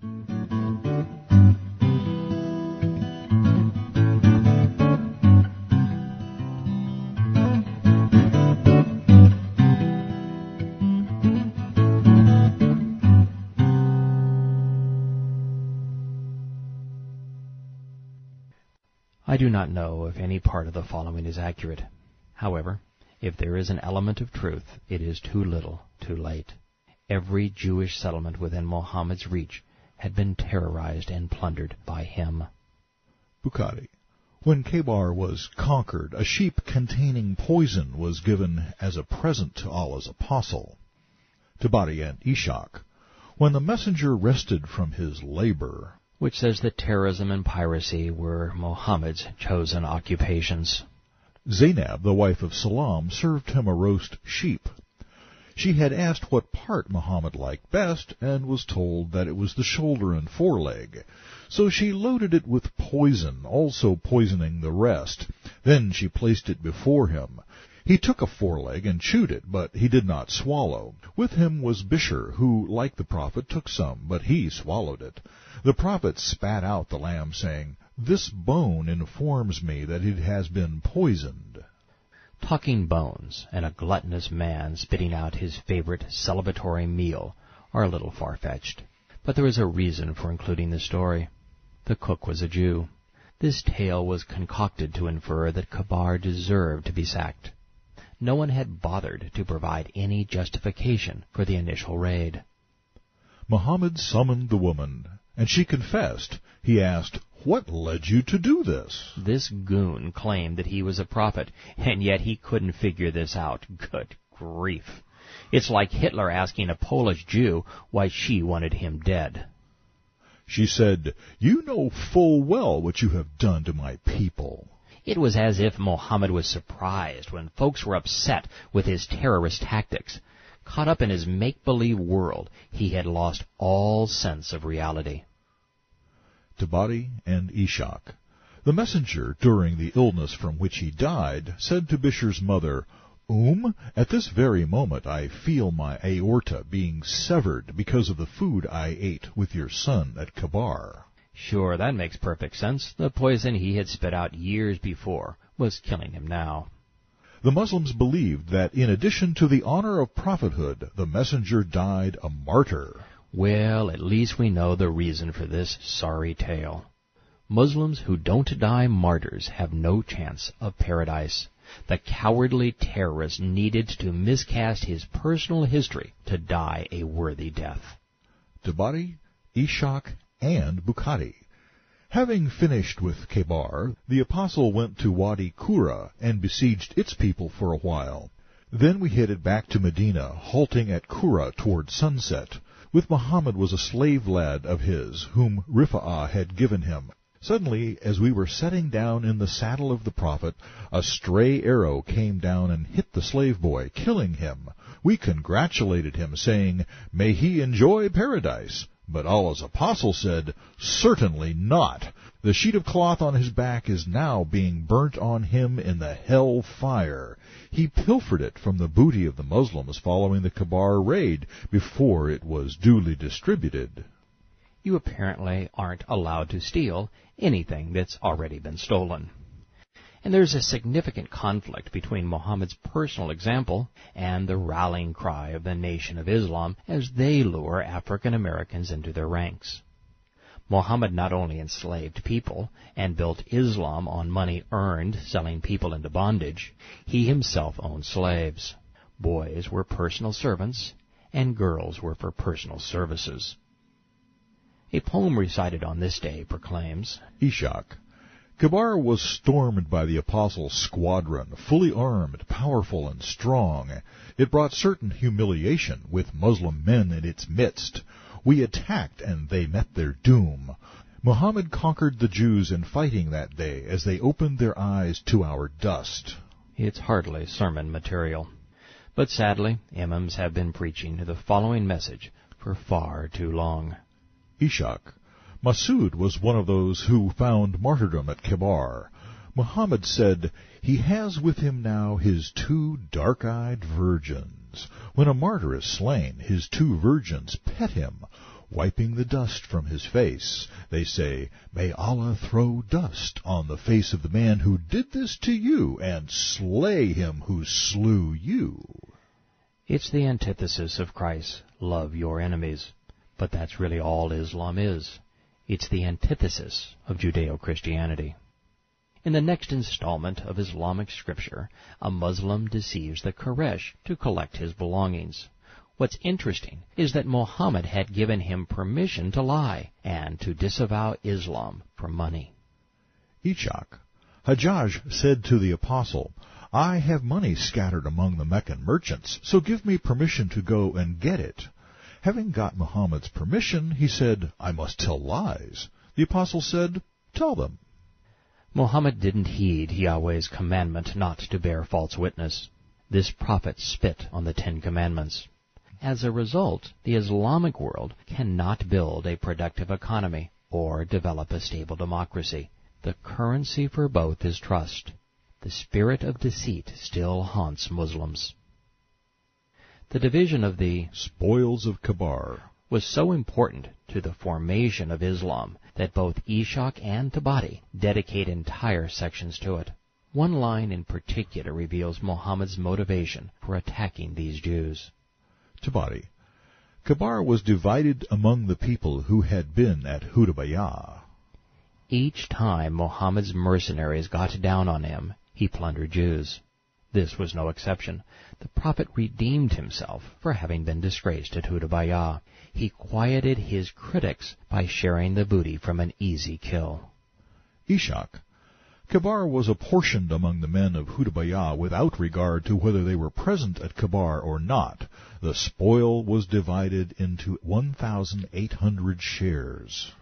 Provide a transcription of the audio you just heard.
I do not know if any part of the following is accurate. However, if there is an element of truth, it is too little, too late. Every Jewish settlement within Mohammed's reach had been terrorized and plundered by him. Bukhari. When Khaybar was conquered, a sheep containing poison was given as a present to Allah's apostle. Tabari and Ishaq. When the messenger rested from his labor, which says that terrorism and piracy were Mohammed's chosen occupations. Zainab, the wife of Salam, served him a roast sheep. She had asked what part Mohammed liked best, and was told that it was the shoulder and foreleg. So she loaded it with poison, also poisoning the rest. Then she placed it before him. He took a foreleg and chewed it, but he did not swallow. With him was Bishr, who, like the Prophet, took some, but he swallowed it. The Prophet spat out the lamb, saying, "This bone informs me that it has been poisoned." Talking bones and a gluttonous man spitting out his favorite celebratory meal are a little far-fetched. But there is a reason for including the story. The cook was a Jew. This tale was concocted to infer that Khaybar deserved to be sacked. No one had bothered to provide any justification for the initial raid. Muhammad summoned the woman, and she confessed. He asked, "What led you to do this?" This goon claimed that he was a prophet, and yet he couldn't figure this out. Good grief. It's like Hitler asking a Polish Jew why she wanted him dead. She said, "You know full well what you have done to my people." It was as if Mohammed was surprised when folks were upset with his terrorist tactics. Caught up in his make-believe world, he had lost all sense of reality. Tabari and Ishaq. The messenger, during the illness from which he died, said to Bishr's mother, "At this very moment I feel my aorta being severed because of the food I ate with your son at Khaybar." Sure, that makes perfect sense. The poison he had spit out years before was killing him now. The Muslims believed that in addition to the honor of prophethood, the messenger died a martyr. Well, at least we know the reason for this sorry tale. Muslims who don't die martyrs have no chance of paradise. The cowardly terrorist needed to miscast his personal history to die a worthy death. Tabari, Ishaq, and Bukhari. Having finished with Khaybar, the apostle went to Wadi Qura and besieged its people for a while. Then we headed back to Medina, halting at Qura toward sunset. With Muhammad was a slave lad of his, whom Rifa'ah had given him. Suddenly, as we were setting down in the saddle of the Prophet, a stray arrow came down and hit the slave boy, killing him. We congratulated him, saying, "May he enjoy paradise." But Allah's apostle said, "Certainly not. The sheet of cloth on his back is now being burnt on him in the hell fire." He pilfered it from the booty of the Muslims following the Khaybar raid before it was duly distributed. You apparently aren't allowed to steal anything that's already been stolen. And there's a significant conflict between Muhammad's personal example and the rallying cry of the Nation of Islam as they lure African Americans into their ranks. Muhammad not only enslaved people and built Islam on money earned selling people into bondage, he himself owned slaves. Boys were personal servants, and girls were for personal services. A poem recited on this day proclaims, Ishaq. Khaybar was stormed by the Apostle's squadron, fully armed, powerful, and strong. It brought certain humiliation with Muslim men in its midst. We attacked, and they met their doom. Muhammad conquered the Jews in fighting that day as they opened their eyes to our dust. It's hardly sermon material. But sadly, imams have been preaching the following message for far too long. Ishaq. Masud was one of those who found martyrdom at Khaybar. Muhammad said, "He has with him now his 2 dark-eyed virgins. When a martyr is slain, his 2 virgins pet him. Wiping the dust from his face, they say, "May Allah throw dust on the face of the man who did this to you, and slay him who slew you." It's the antithesis of Christ's love your enemies. But that's really all Islam is. It's the antithesis of Judeo-Christianity. In the next installment of Islamic scripture, a Muslim deceives the Quraysh to collect his belongings. What's interesting is that Muhammad had given him permission to lie and to disavow Islam for money. Ishaq, Hajjaj said to the apostle, "I have money scattered among the Meccan merchants, so give me permission to go and get it." Having got Muhammad's permission, he said, "I must tell lies." The apostle said, "Tell them." Muhammad didn't heed Yahweh's commandment not to bear false witness. This prophet spit on the 10 Commandments. As a result, the Islamic world cannot build a productive economy or develop a stable democracy. The currency for both is trust. The spirit of deceit still haunts Muslims. The division of the spoils of Khaybar was so important to the formation of Islam that both Ishaq and Tabari dedicate entire sections to it. One line in particular reveals Muhammad's motivation for attacking these Jews. Tabari, Khaybar was divided among the people who had been at Hudaybiyah. Each time Muhammad's mercenaries got down on him, he plundered Jews. This was no exception. The prophet redeemed himself for having been disgraced at Hudaybiyah. He quieted his critics by sharing the booty from an easy kill. Ishaq, Khaybar was apportioned among the men of Hudaybiyah without regard to whether they were present at Khaybar or not. The spoil was divided into 1,800 shares.